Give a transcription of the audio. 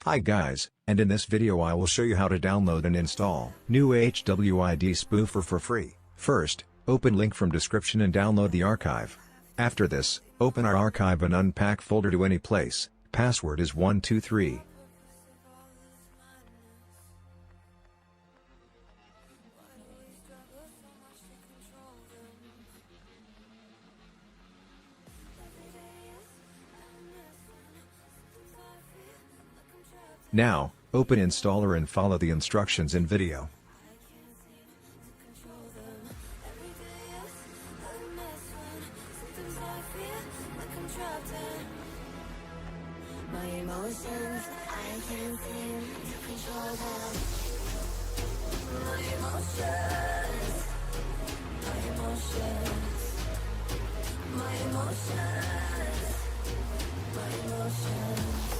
Hi guys, and in this video I will show you how to download and install new Hwid Spoofer for free. First, open link from description and download the archive. After this, open our archive and unpack folder to any place. Password is 123. Now, open Installer and follow the instructions in video. My emotions, I can't seem to control them. My emotions, my emotions, my emotions, my emotions.